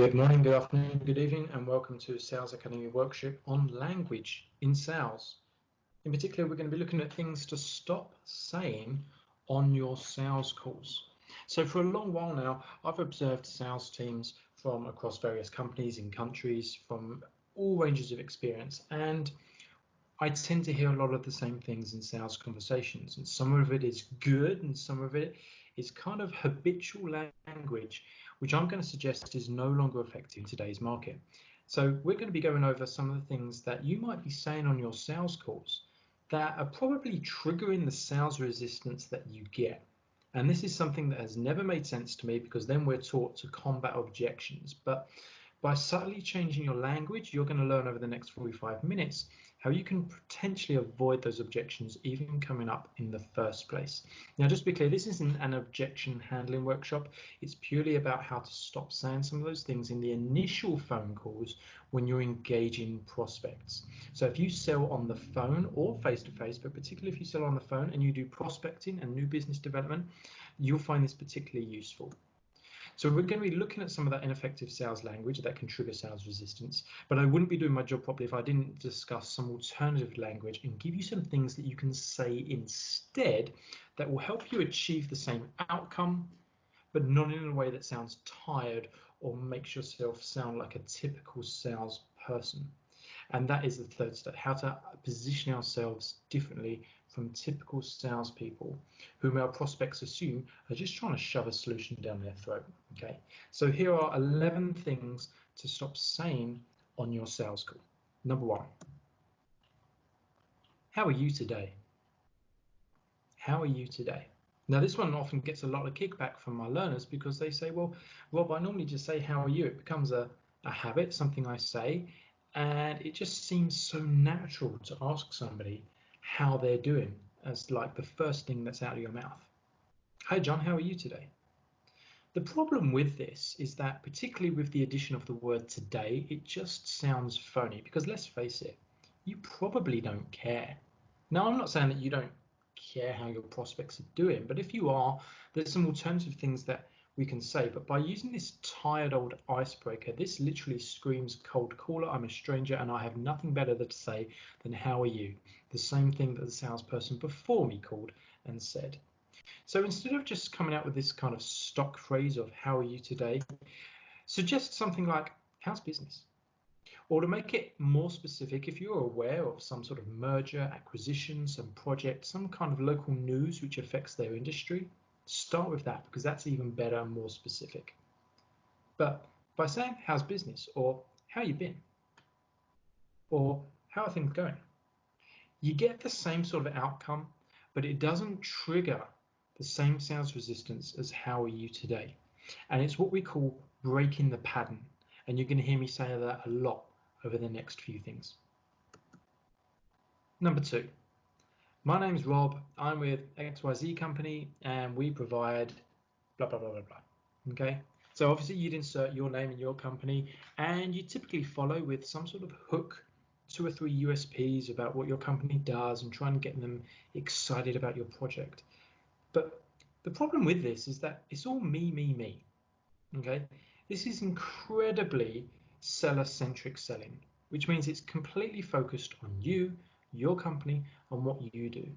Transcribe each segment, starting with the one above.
Good morning, good afternoon, good evening, and welcome to Sales Academy workshop on language in sales. In particular, we're going to be looking at things to stop saying on your sales calls. So for a long while now, I've observed sales teams from across various companies in countries from all ranges of experience, and I tend to hear a lot of the same things in sales conversations, and some of it is good and some of it is kind of habitual language, which I'm going to suggest is no longer effective in today's market. So we're going to be going over some of the things that you might be saying on your sales calls that are probably triggering the sales resistance that you get. And this is something that has never made sense to me, because then we're taught to combat objections. But by subtly changing your language, you're going to learn over the next 45 minutes how you can potentially avoid those objections even coming up in the first place. Now, just to be clear, this isn't an objection handling workshop. It's purely about how to stop saying some of those things in the initial phone calls when you're engaging prospects. So if you sell on the phone or face-to-face, but particularly if you sell on the phone and you do prospecting and new business development, you'll find this particularly useful. So we're going to be looking at some of that ineffective sales language that can trigger sales resistance, but I wouldn't be doing my job properly if I didn't discuss some alternative language and give you some things that you can say instead that will help you achieve the same outcome, but not in a way that sounds tired or makes yourself sound like a typical salesperson. And that is the third step: how to position ourselves differently from typical salespeople whom our prospects assume are just trying to shove a solution down their throat. Okay, so here are 11 things to stop saying on your sales call. Number one, how are you today? How are you today? Now, this one often gets a lot of kickback from my learners because they say, well, Rob, I normally just say, how are you? It becomes a habit, something I say, and it just seems so natural to ask somebody how they're doing as like the first thing that's out of your mouth. Hey, John, how are you today? The problem with this is that, particularly with the addition of the word today, it just sounds phony, because let's face it, you probably don't care. Now, I'm not saying that you don't care how your prospects are doing, but if you are, there's some alternative things that we can say. But by using this tired old icebreaker, this literally screams cold caller. I'm a stranger and I have nothing better to say than how are you? The same thing that the salesperson before me called and said. So instead of just coming out with this kind of stock phrase of how are you today, suggest something like how's business? Or to make it more specific, if you're aware of some sort of merger, acquisition, some project, some kind of local news which affects their industry, start with that, because that's even better and more specific. But by saying how's business, or how you been, or how are things going, you get the same sort of outcome, but it doesn't trigger the same sales resistance as how are you today. And it's what we call breaking the pattern. And you're going to hear me say that a lot over the next few things. Number two, my name's Rob, I'm with XYZ company and we provide blah, blah, blah, blah, blah. Okay, so obviously you'd insert your name and your company, and you typically follow with some sort of hook, 2 or 3 USPs about what your company does and try and get them excited about your project. But the problem with this is that it's all me, me, me. Okay, this is incredibly seller-centric selling, which means it's completely focused on you, your company, and what you do.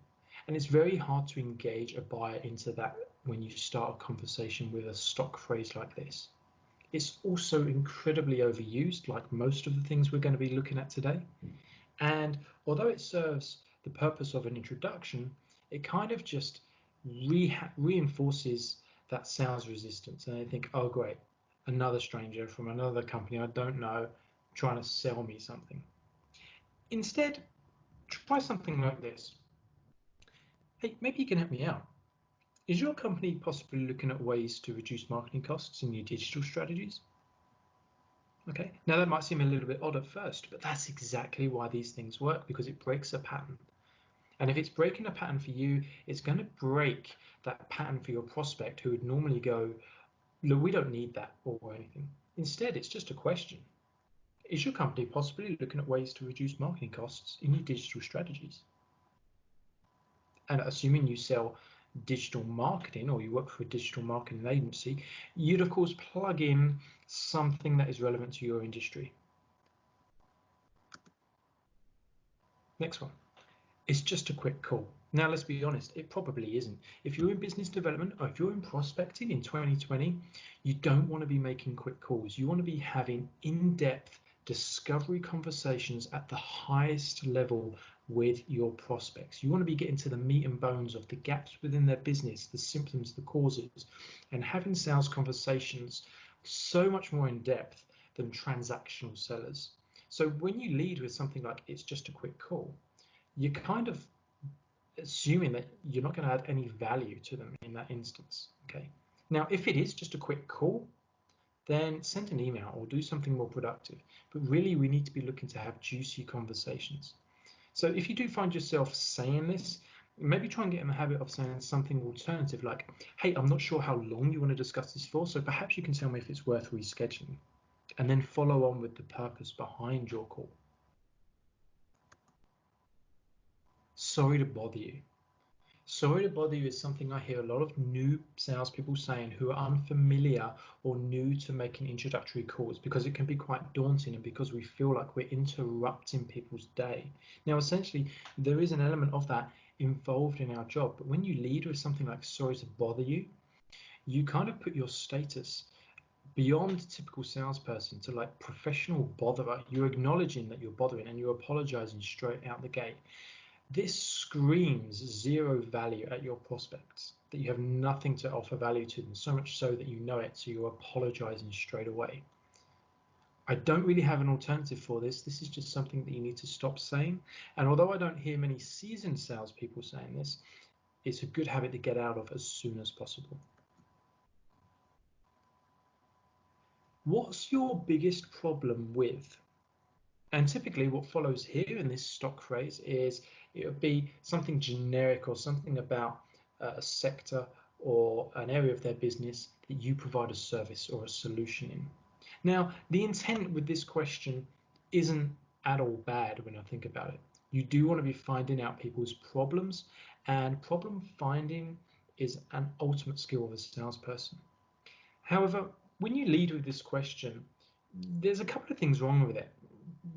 And it's very hard to engage a buyer into that when you start a conversation with a stock phrase like this. It's also incredibly overused, like most of the things we're going to be looking at today. And although it serves the purpose of an introduction, it kind of just reinforces that sales resistance. And I think, oh great, another stranger from another company I don't know trying to sell me something. Instead, try something like this. Hey, maybe you can help me out. Is your company possibly looking at ways to reduce marketing costs in your digital strategies? Okay, now that might seem a little bit odd at first, but that's exactly why these things work, because it breaks a pattern. And if it's breaking a pattern for you, it's going to break that pattern for your prospect, who would normally go, look, we don't need that or anything. Instead, it's just a question. Is your company possibly looking at ways to reduce marketing costs in your digital strategies? And assuming you sell digital marketing or you work for a digital marketing agency, you'd of course plug in something that is relevant to your industry. Next one. It's just a quick call. Now, let's be honest, it probably isn't. If you're in business development or if you're in prospecting in 2020, you don't want to be making quick calls. You want to be having in-depth discovery conversations at the highest level with your prospects. You want to be getting to the meat and bones of the gaps within their business, the symptoms, the causes, and having sales conversations so much more in depth than transactional sellers. So when you lead with something like it's just a quick call, you're kind of assuming that you're not going to add any value to them in that instance. Okay. Now, if it is just a quick call, then send an email or do something more productive. But really, we need to be looking to have juicy conversations. So if you do find yourself saying this, maybe try and get in the habit of saying something alternative like, hey, I'm not sure how long you want to discuss this for, so perhaps you can tell me if it's worth rescheduling, and then follow on with the purpose behind your call. Sorry to bother you. Sorry to bother you is something I hear a lot of new salespeople saying who are unfamiliar or new to making introductory calls, because it can be quite daunting and because we feel like we're interrupting people's day. Now, essentially, there is an element of that involved in our job, but when you lead with something like sorry to bother you, you kind of put your status beyond typical salesperson to like professional botherer. You're acknowledging that you're bothering and you're apologizing straight out the gate. This screams zero value at your prospects, that you have nothing to offer value to them, so much so that you know it, so you're apologizing straight away. I don't really have an alternative for this. This is just something that you need to stop saying. And although I don't hear many seasoned salespeople saying this, it's a good habit to get out of as soon as possible. What's your biggest problem with? And typically what follows here in this stock phrase is it would be something generic or something about a sector or an area of their business that you provide a service or a solution in. Now, the intent with this question isn't at all bad when I think about it. You do want to be finding out people's problems, and problem finding is an ultimate skill of a salesperson. However, when you lead with this question, there's a couple of things wrong with it.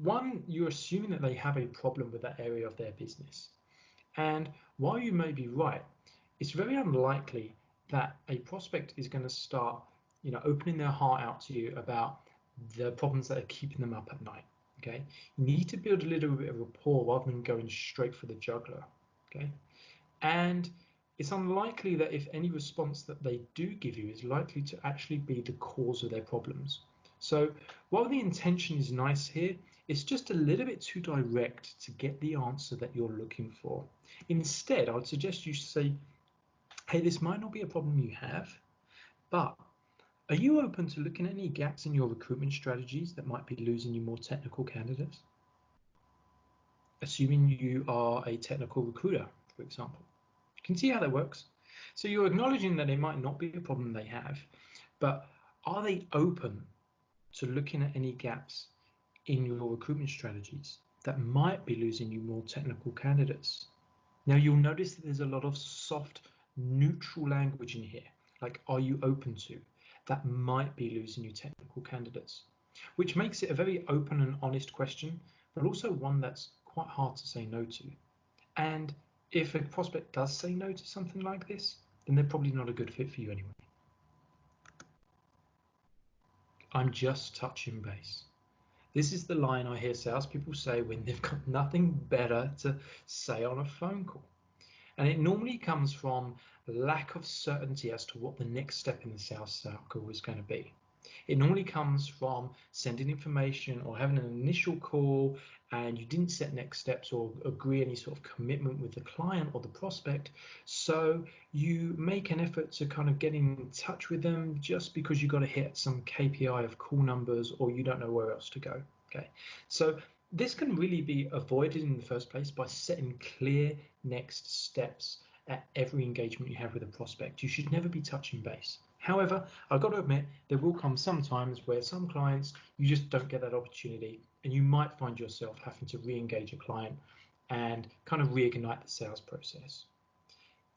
One, you're assuming that they have a problem with that area of their business. And while you may be right, it's very unlikely that a prospect is going to start, opening their heart out to you about the problems that are keeping them up at night. Okay, you need to build a little bit of rapport rather than going straight for the jugular. Okay, and it's unlikely that if any response that they do give you is likely to actually be the cause of their problems. So while the intention is nice here, it's just a little bit too direct to get the answer that you're looking for. Instead, I would suggest you say, hey, this might not be a problem you have, but are you open to looking at any gaps in your recruitment strategies that might be losing you more technical candidates? Assuming you are a technical recruiter, for example. You can see how that works. So you're acknowledging that it might not be a problem they have, but are they open to looking at any gaps in your recruitment strategies that might be losing you more technical candidates? Now, you'll notice that there's a lot of soft, neutral language in here, like are you open to, that might be losing you technical candidates, which makes it a very open and honest question, but also one that's quite hard to say no to. And if a prospect does say no to something like this, then they're probably not a good fit for you anyway. I'm just touching base. This is the line I hear salespeople say when they've got nothing better to say on a phone call. And it normally comes from lack of certainty as to what the next step in the sales cycle is going to be. It normally comes from sending information or having an initial call and you didn't set next steps or agree any sort of commitment with the client or the prospect. So you make an effort to kind of get in touch with them just because you got to hit some KPI of call numbers or you don't know where else to go. Okay, so this can really be avoided in the first place by setting clear next steps at every engagement you have with a prospect. You should never be touching base. However, I've got to admit, there will come some times where some clients, you just don't get that opportunity and you might find yourself having to re-engage a client and kind of reignite the sales process.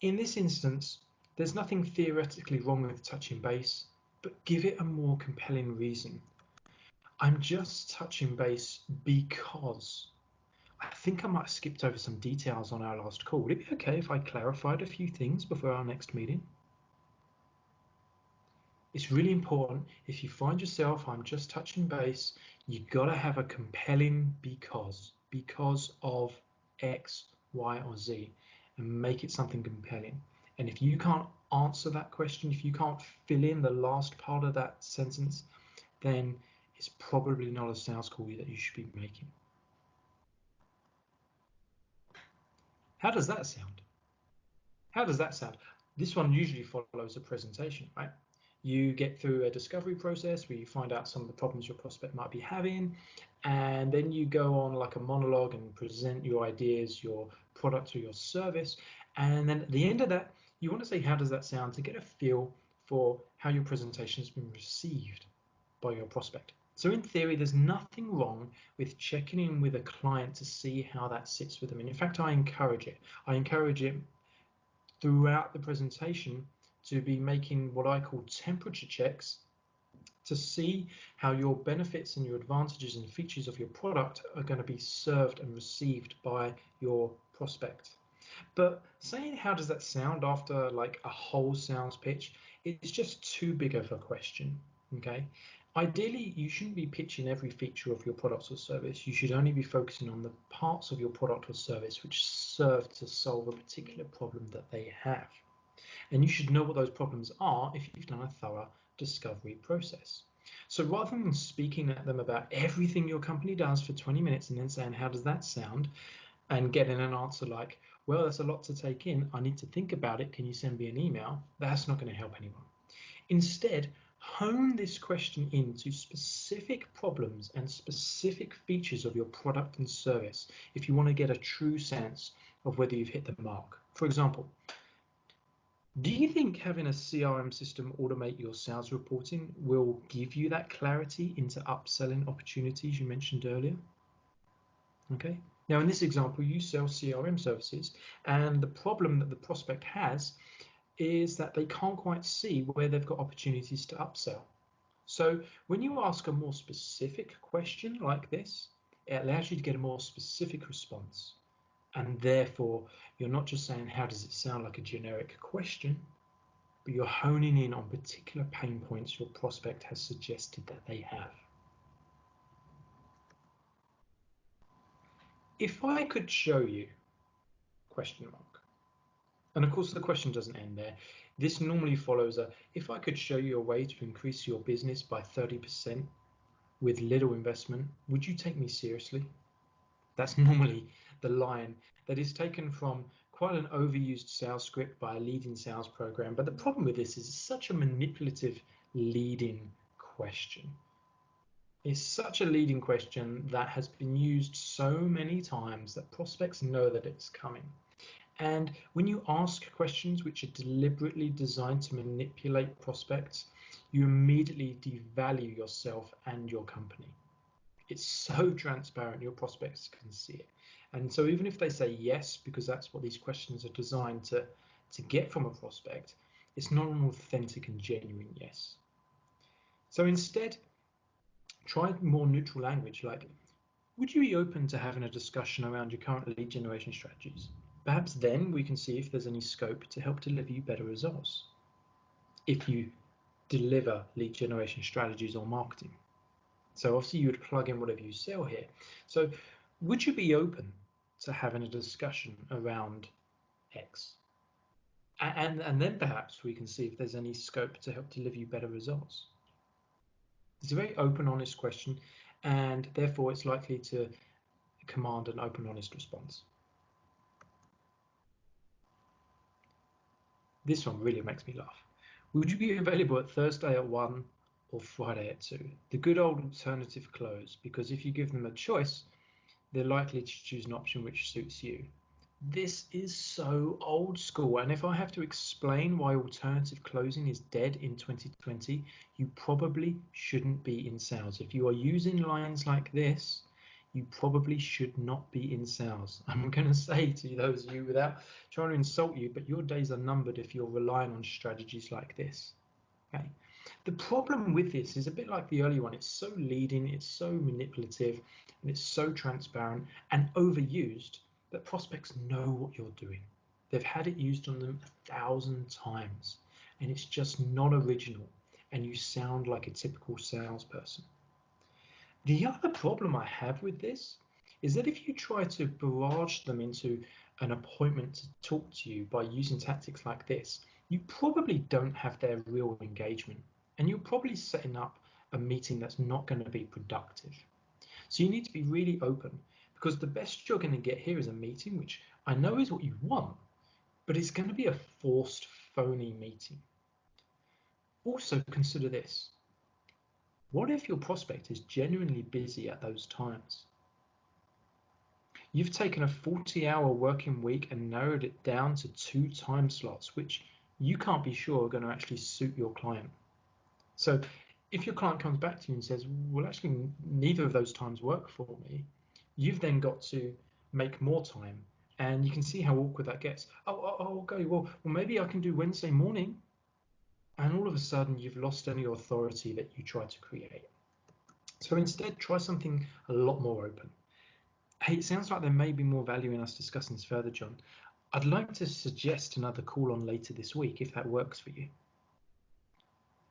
In this instance, there's nothing theoretically wrong with touching base, but give it a more compelling reason. I'm just touching base because I think I might have skipped over some details on our last call. Would it be okay if I clarified a few things before our next meeting? It's really important. If you find yourself, I'm just touching base, you got to have a compelling because of X, Y, or Z, and make it something compelling. And if you can't answer that question, if you can't fill in the last part of that sentence, then it's probably not a sales call that you should be making. How does that sound? How does that sound? This one usually follows a presentation, right? You get through a discovery process where you find out some of the problems your prospect might be having, and then you go on like a monologue and present your ideas, your product or your service. And then at the end of that, you want to say, how does that sound, to get a feel for how your presentation has been received by your prospect. So in theory, there's nothing wrong with checking in with a client to see how that sits with them. And in fact, I encourage it. I encourage it throughout the presentation to be making what I call temperature checks to see how your benefits and your advantages and features of your product are going to be served and received by your prospect. But saying how does that sound after like a whole sales pitch, it's just too big of a question. Okay. Ideally, you shouldn't be pitching every feature of your product or service. You should only be focusing on the parts of your product or service which serve to solve a particular problem that they have. And you should know what those problems are if you've done a thorough discovery process. So rather than speaking at them about everything your company does for 20 minutes and then saying, how does that sound? And getting an answer like, well, that's a lot to take in. I need to think about it. Can you send me an email? That's not going to help anyone. Instead, hone this question into specific problems and specific features of your product and service if you want to get a true sense of whether you've hit the mark. For example, do you think having a CRM system automate your sales reporting will give you that clarity into upselling opportunities you mentioned earlier? Okay. Now, in this example, you sell CRM services, and the problem that the prospect has is that they can't quite see where they've got opportunities to upsell. So when you ask a more specific question like this, it allows you to get a more specific response. And therefore, you're not just saying, how does it sound, like a generic question, but you're honing in on particular pain points your prospect has suggested that they have. If I could show you, question mark. And of course, the question doesn't end there. This normally follows a, if I could show you a way to increase your business by 30% with little investment, would you take me seriously? That's normally the line that is taken from quite an overused sales script by a leading sales program. But the problem with this is it's such a manipulative leading question. It's such a leading question that has been used so many times that prospects know that it's coming. And when you ask questions which are deliberately designed to manipulate prospects, you immediately devalue yourself and your company. It's so transparent, your prospects can see it. And so even if they say yes, because that's what these questions are designed to get from a prospect, it's not an authentic and genuine yes. So instead, try more neutral language like, would you be open to having a discussion around your current lead generation strategies? Perhaps then we can see if there's any scope to help deliver you better results if you deliver lead generation strategies or marketing. So obviously you would plug in whatever you sell here. So would you be open to having a discussion around X? And then perhaps we can see if there's any scope to help deliver you better results. It's a very open, honest question, and therefore it's likely to command an open, honest response. This one really makes me laugh. Would you be available at Thursday at 1 or Friday at 2? The good old alternative close, because if you give them a choice, they're likely to choose an option which suits you. This is so old school, and if I have to explain why alternative closing is dead in 2020, you probably shouldn't be in sales. If you are using lines like this, you probably should not be in sales. I'm going to say to those of you, without trying to insult you, but your days are numbered if you're relying on strategies like this. Okay. The problem with this is a bit like the early one. It's so leading, it's so manipulative, and it's so transparent and overused that prospects know what you're doing. They've had it used on them 1,000 times, and it's just not original, and you sound like a typical salesperson. The other problem I have with this is that if you try to barrage them into an appointment to talk to you by using tactics like this, you probably don't have their real engagement, and you're probably setting up a meeting that's not going to be productive. So you need to be really open, because the best you're going to get here is a meeting, which I know is what you want, but it's going to be a forced, phony meeting. Also consider this. What if your prospect is genuinely busy at those times? You've taken a 40-hour working week and narrowed it down to 2 time slots, which you can't be sure are going to actually suit your client. So if your client comes back to you and says, well, actually, neither of those times work for me, you've then got to make more time. And you can see how awkward that gets. Okay, well, maybe I can do Wednesday morning. And all of a sudden, you've lost any authority that you tried to create. So instead, try something a lot more open. Hey, it sounds like there may be more value in us discussing this further, John. I'd like to suggest another call on later this week, if that works for you.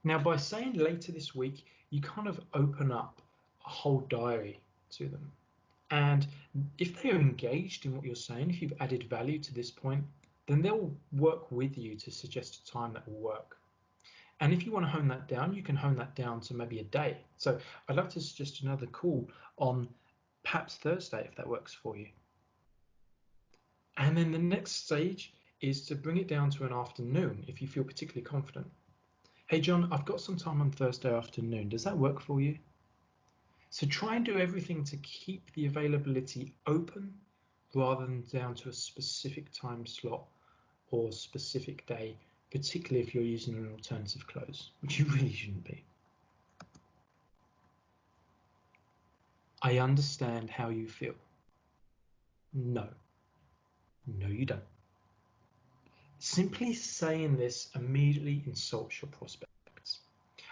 Now, by saying later this week, you kind of open up a whole diary to them. And if they are engaged in what you're saying, if you've added value to this point, then they'll work with you to suggest a time that will work. And if you want to hone that down, you can hone that down to maybe a day. So I'd like to suggest another call on perhaps Thursday, if that works for you. And then the next stage is to bring it down to an afternoon if you feel particularly confident. Hey, John, I've got some time on Thursday afternoon. Does that work for you? So try and do everything to keep the availability open rather than down to a specific time slot or specific day, particularly if you're using an alternative close, which you really shouldn't be. I understand how you feel. No, you don't. Simply saying this immediately insults your prospects.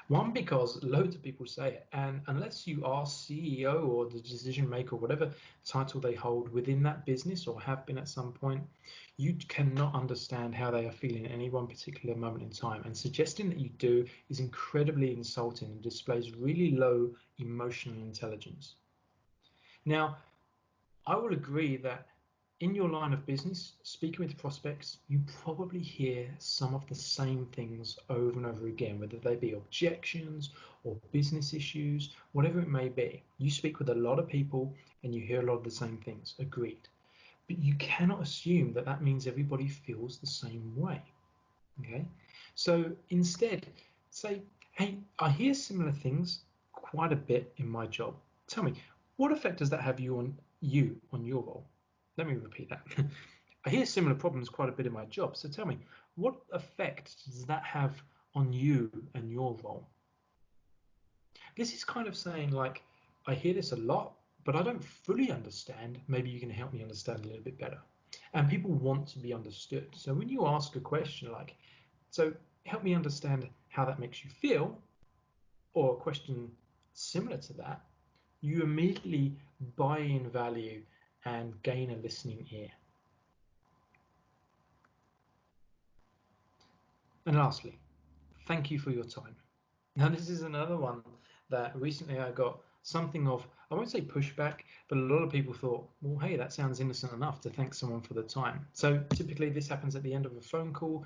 One, because loads of people say it, and unless you are CEO or the decision maker, whatever title they hold within that business or have been at some point, you cannot understand how they are feeling at any one particular moment in time. And suggesting that you do is incredibly insulting and displays really low emotional intelligence. Now, I will agree that in your line of business, speaking with prospects, you probably hear some of the same things over and over again, whether they be objections or business issues, whatever it may be. You speak with a lot of people and you hear a lot of the same things, agreed. But you cannot assume that that means everybody feels the same way, okay? So instead, say, hey, I hear similar things quite a bit in my job. Tell me, what effect does that have on your role? Let me repeat that. I hear similar problems quite a bit in my job. So tell me, what effect does that have on you and your role? This is kind of saying, like, I hear this a lot, but I don't fully understand. Maybe you can help me understand a little bit better. And people want to be understood. So when you ask a question like, so help me understand how that makes you feel, or a question similar to that, you immediately buy in value and gain a listening ear. And lastly, thank you for your time. Now, this is another one that recently I got something of, I won't say pushback, but a lot of people thought, well, hey, that sounds innocent enough to thank someone for the time. So typically this happens at the end of a phone call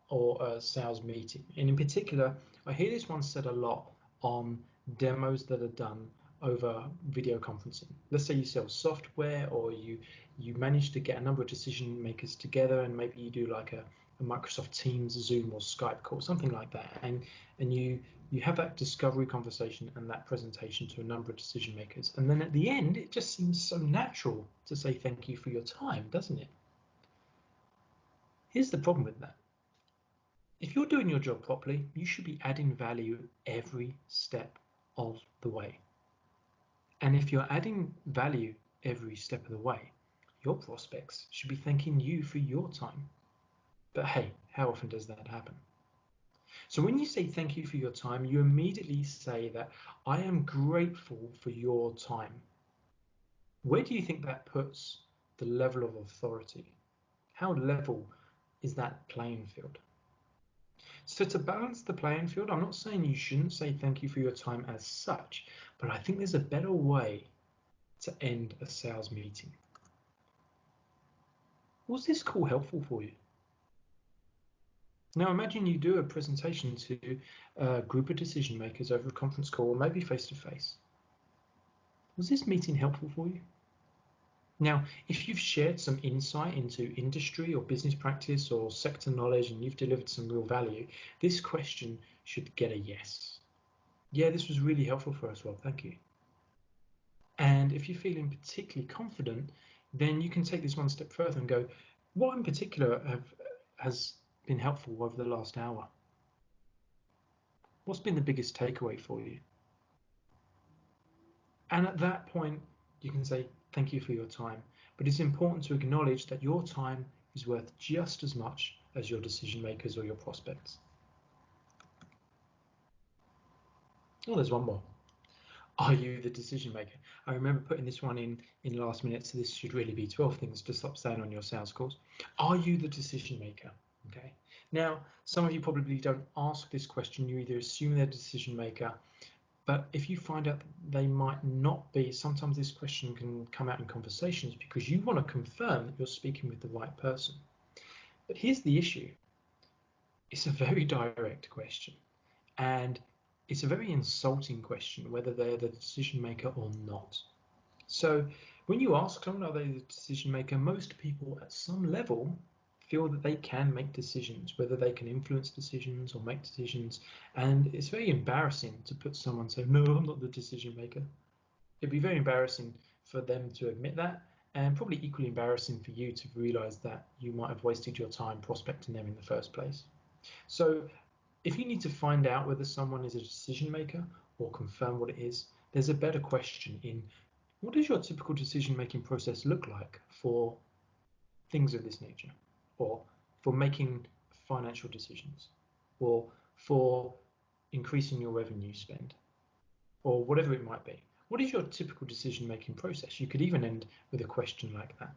or a sales meeting. And in particular, I hear this one said a lot on demos that are done over video conferencing. Let's say you sell software, or you manage to get a number of decision makers together, and maybe you do like a Microsoft Teams, Zoom, or Skype call, something like that, and you have that discovery conversation and that presentation to a number of decision makers, and then at the end it just seems so natural to say thank you for your time, doesn't it? Here's the problem with that. If you're doing your job properly, you should be adding value every step of the way. And if you're adding value every step of the way, your prospects should be thanking you for your time. But hey, how often does that happen? So when you say thank you for your time, you immediately say that I am grateful for your time. Where do you think that puts the level of authority? How level is that playing field? So to balance the playing field, I'm not saying you shouldn't say thank you for your time as such, but I think there's a better way to end a sales meeting. Was this call helpful for you? Now imagine you do a presentation to a group of decision makers over a conference call, or maybe face to face. Was this meeting helpful for you? Now, if you've shared some insight into industry or business practice or sector knowledge and you've delivered some real value, this question should get a yes. Yeah, this was really helpful for us. Well, thank you. And if you're feeling particularly confident, then you can take this one step further and go, what in particular has been helpful over the last hour? What's been the biggest takeaway for you? And at that point, you can say, thank you for your time. But it's important to acknowledge that your time is worth just as much as your decision makers or your prospects. Oh, there's one more. Are you the decision maker? I remember putting this one in last minute, so this should really be 12 things to stop saying on your sales calls. Are you the decision maker? Okay. Now, some of you probably don't ask this question. You either assume they're the decision maker, but if you find out that they might not be, sometimes this question can come out in conversations because you want to confirm that you're speaking with the right person. But here's the issue. It's a very direct question, and it's a very insulting question whether they're the decision maker or not. So when you ask someone, are they the decision maker, most people at some level feel that they can make decisions, whether they can influence decisions or make decisions. And it's very embarrassing to put someone say, no, I'm not the decision maker. It'd be very embarrassing for them to admit that, and probably equally embarrassing for you to realize that you might have wasted your time prospecting them in the first place. So if you need to find out whether someone is a decision maker or confirm what it is, there's a better question in what does your typical decision-making process look like for things of this nature, or for making financial decisions, or for increasing your revenue spend, or whatever it might be. What is your typical decision-making process? You could even end with a question like that.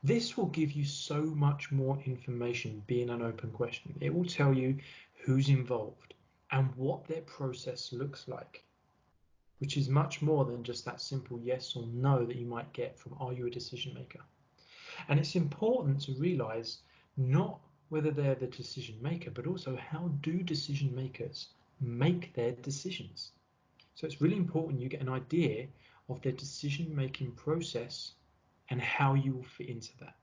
This will give you so much more information being an open question. It will tell you who's involved and what their process looks like, which is much more than just that simple yes or no that you might get from are you a decision maker? And it's important to realize not whether they're the decision maker, but also how do decision makers make their decisions. So it's really important you get an idea of their decision making process and how you will fit into that.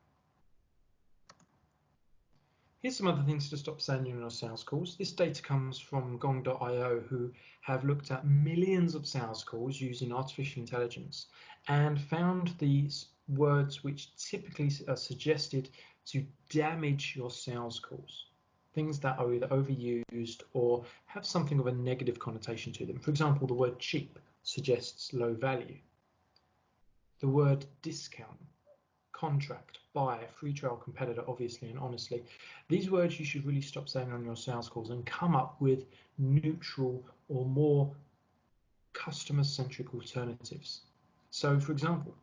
Here's some other things to stop saying in your sales calls. This data comes from Gong.io, who have looked at millions of sales calls using artificial intelligence and found these words which typically are suggested to damage your sales calls. Things that are either overused or have something of a negative connotation to them. For example, the word cheap suggests low value. The word discount, contract, buy, free trial, competitor, obviously and honestly. These words you should really stop saying on your sales calls and come up with neutral or more customer-centric alternatives. So, for example,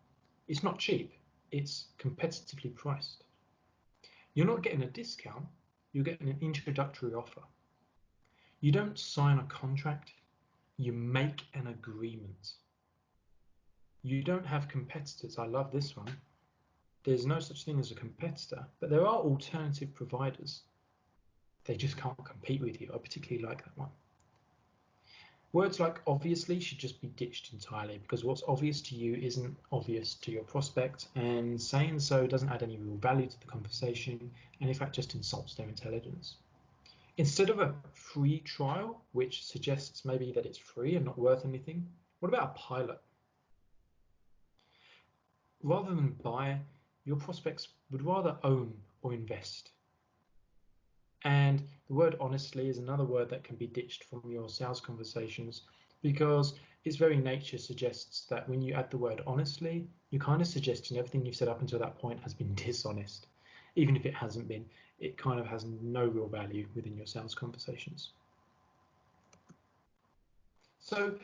it's not cheap, it's competitively priced. You're not getting a discount, you're getting an introductory offer. You don't sign a contract, you make an agreement. You don't have competitors. I love this one. There's no such thing as a competitor, but there are alternative providers. They just can't compete with you. I particularly like that one. Words like obviously should just be ditched entirely because what's obvious to you isn't obvious to your prospect, and saying so doesn't add any real value to the conversation and in fact just insults their intelligence. Instead of a free trial, which suggests maybe that it's free and not worth anything, what about a pilot? Rather than buy, your prospects would rather own or invest. And the word honestly is another word that can be ditched from your sales conversations because its very nature suggests that when you add the word honestly, you're kind of suggesting everything you've said up until that point has been dishonest. Even if it hasn't been, it kind of has no real value within your sales conversations. So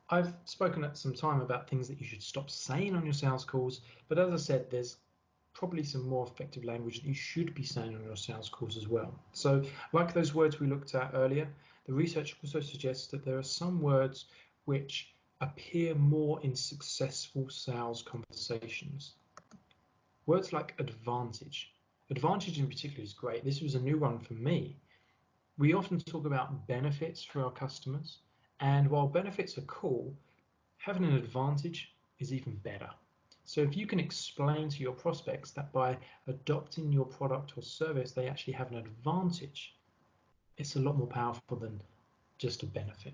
I've spoken at some time about things that you should stop saying on your sales calls, but as I said, there's probably some more effective language that you should be saying on your sales calls as well. So like those words we looked at earlier, the research also suggests that there are some words which appear more in successful sales conversations. Words like advantage. Advantage in particular is great. This was a new one for me. We often talk about benefits for our customers, and while benefits are cool, having an advantage is even better. So if you can explain to your prospects that by adopting your product or service, they actually have an advantage, it's a lot more powerful than just a benefit.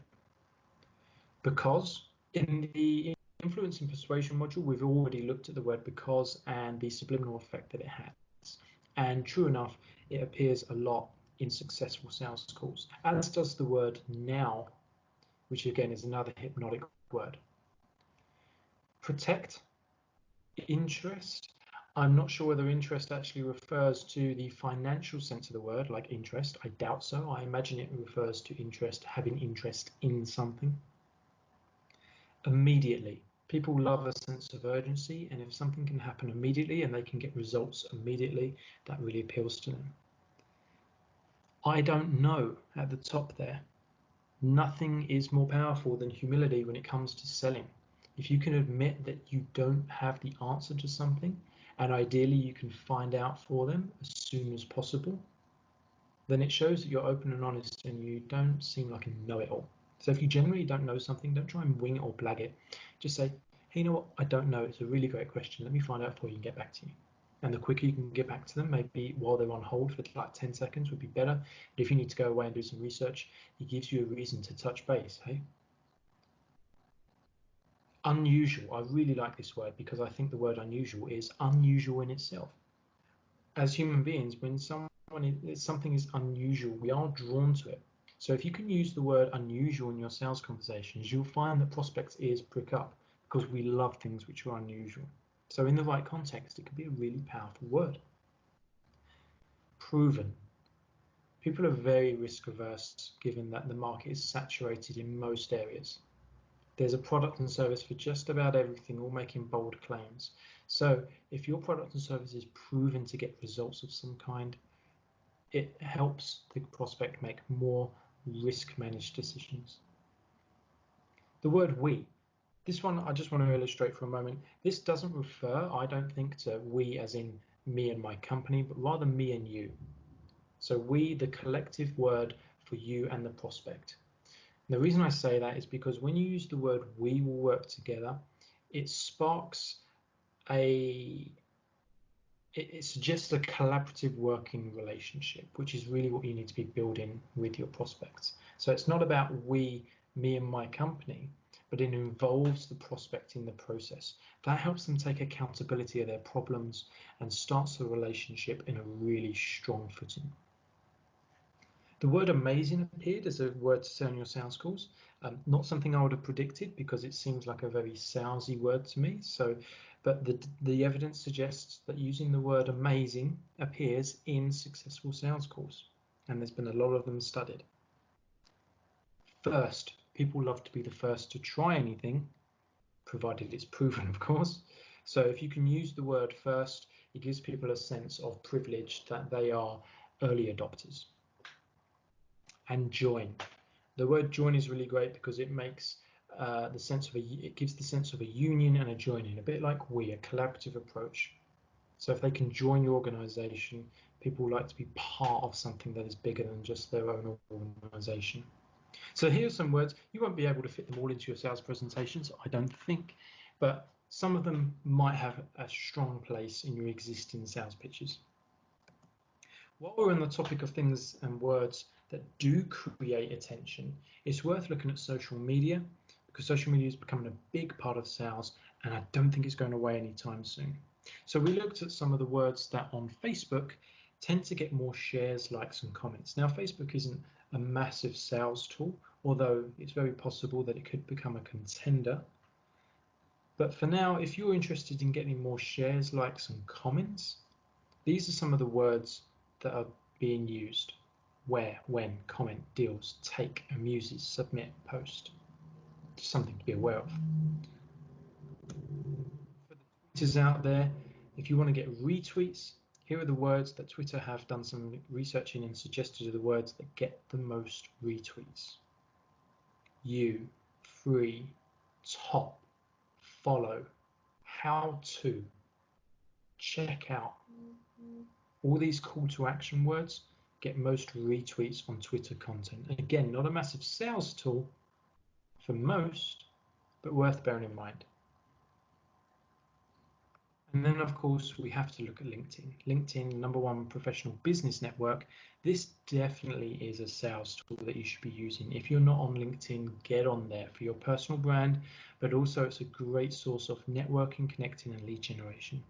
Because in the influence and persuasion module, we've already looked at the word because and the subliminal effect that it has. And true enough, it appears a lot in successful sales calls, as does the word now, which again is another hypnotic word. Protect. Interest. I'm not sure whether interest actually refers to the financial sense of the word, like interest. I doubt so. I imagine it refers to interest, having interest in something. Immediately. People love a sense of urgency, and if something can happen immediately and they can get results immediately, that really appeals to them. I don't know at the top there. Nothing is more powerful than humility when it comes to selling. If you can admit that you don't have the answer to something, and ideally you can find out for them as soon as possible, then it shows that you're open and honest and you don't seem like a know-it-all. So if you generally don't know something, don't try and wing it or blag it. Just say, hey, you know what, I don't know. It's a really great question. Let me find out for you and get back to you. And the quicker you can get back to them, maybe while they're on hold for like 10 seconds would be better. But if you need to go away and do some research, it gives you a reason to touch base, hey? Unusual. I really like this word because I think the word unusual is unusual in itself. As human beings, when something is unusual, we are drawn to it. So if you can use the word unusual in your sales conversations, you'll find that prospects' ears prick up because we love things which are unusual. So in the right context, it can be a really powerful word. Proven. People are very risk averse given that the market is saturated in most areas. There's a product and service for just about everything, all making bold claims. So if your product and service is proven to get results of some kind, it helps the prospect make more risk-managed decisions. The word we. This one I just want to illustrate for a moment. This doesn't refer, I don't think, to we as in me and my company, but rather me and you. So we, the collective word for you and the prospect. The reason I say that is because when you use the word we will work together, it sparks it suggests a collaborative working relationship, which is really what you need to be building with your prospects. So it's not about we, me and my company, but it involves the prospect in the process. That helps them take accountability of their problems and starts the relationship in a really strong footing. The word amazing appeared as a word to say on your sales calls. Not something I would have predicted because it seems like a very salesy word to me. But the evidence suggests that using the word amazing appears in successful sales calls, and there's been a lot of them studied. First, people love to be the first to try anything, provided it's proven, of course. So if you can use the word first, it gives people a sense of privilege that they are early adopters. And join. The word join is really great because it makes it gives the sense of a union and a joining, a bit like we, a collaborative approach. So if they can join your organization, people like to be part of something that is bigger than just their own organization. So here are some words. You won't be able to fit them all into your sales presentations, I don't think, but some of them might have a strong place in your existing sales pitches. While we're on the topic of things and words that do create attention, it's worth looking at social media because social media is becoming a big part of sales, and I don't think it's going away anytime soon. So we looked at some of the words that on Facebook tend to get more shares, likes, and comments. Now, Facebook isn't a massive sales tool, although it's very possible that it could become a contender. But for now, if you're interested in getting more shares, likes, and comments, these are some of the words that are being used: where, when, comment, deals, take, amuses, submit, post. Just something to be aware of. For the tweeters out there, if you want to get retweets, here are the words that Twitter have done some research in and suggested are the words that get the most retweets: you, free, top, follow, how to, check out. All these call to action words get most retweets on Twitter content. Again, not a massive sales tool for most, but worth bearing in mind. And then, of course, we have to look at LinkedIn. LinkedIn, #1 professional business network. This definitely is a sales tool that you should be using. If you're not on LinkedIn, get on there for your personal brand, but also it's a great source of networking, connecting, and lead generation.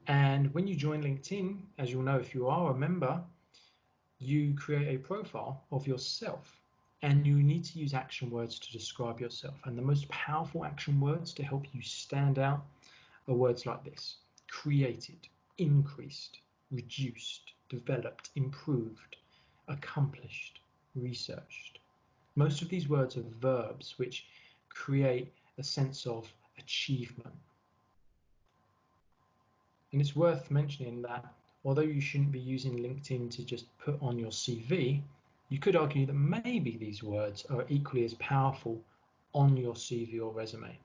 And when you join LinkedIn, as you'll know if you are a member, you create a profile of yourself, and you need to use action words to describe yourself. And the most powerful action words to help you stand out are words like this: created, increased, reduced, developed, improved, accomplished, researched. Most of these words are verbs which create a sense of achievement. And it's worth mentioning that although you shouldn't be using LinkedIn to just put on your CV, you could argue that maybe these words are equally as powerful on your CV or resume.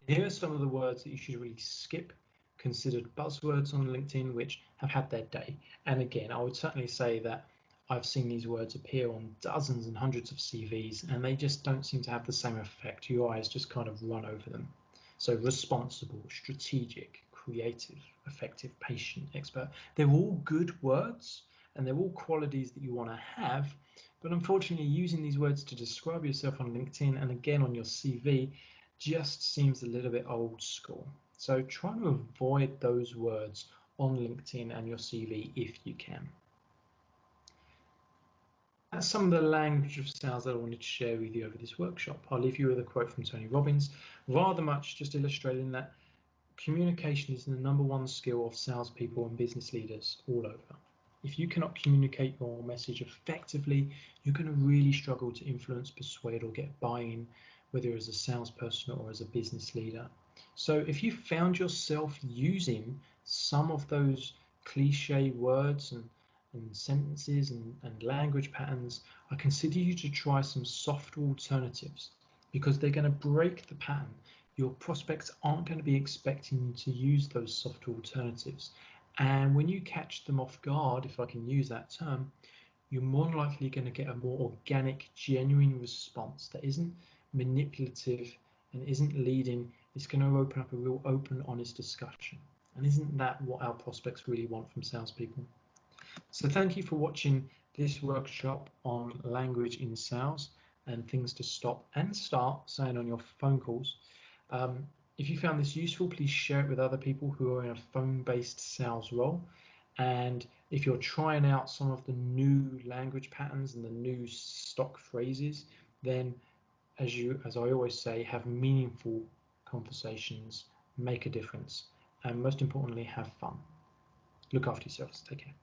Here are some of the words that you should really skip, considered buzzwords on LinkedIn, which have had their day. And again, I would certainly say that I've seen these words appear on dozens and hundreds of CVs, and they just don't seem to have the same effect. Your eyes just kind of run over them. So responsible, strategic, creative, effective, patient, expert. They're all good words, and they're all qualities that you want to have. But unfortunately, using these words to describe yourself on LinkedIn and again on your CV just seems a little bit old school. So try to avoid those words on LinkedIn and your CV if you can. That's some of the language of sales that I wanted to share with you over this workshop. I'll leave you with a quote from Tony Robbins, rather much just illustrating that communication is the #1 skill of salespeople and business leaders all over. If you cannot communicate your message effectively, you're going to really struggle to influence, persuade, or get buy-in, whether as a salesperson or as a business leader. So if you found yourself using some of those cliche words and sentences and language patterns, I consider you to try some softer alternatives, because they're going to break the pattern. Your prospects aren't going to be expecting you to use those softer alternatives. And when you catch them off guard, if I can use that term, you're more than likely going to get a more organic, genuine response that isn't manipulative and isn't leading. It's going to open up a real open, honest discussion. And isn't that what our prospects really want from salespeople? So thank you for watching this workshop on language in sales and things to stop and start saying on your phone calls. If you found this useful, please share it with other people who are in a phone-based sales role. And if you're trying out some of the new language patterns and the new stock phrases, then as I always say, have meaningful conversations, make a difference, and most importantly, have fun. Look after yourselves. Take care.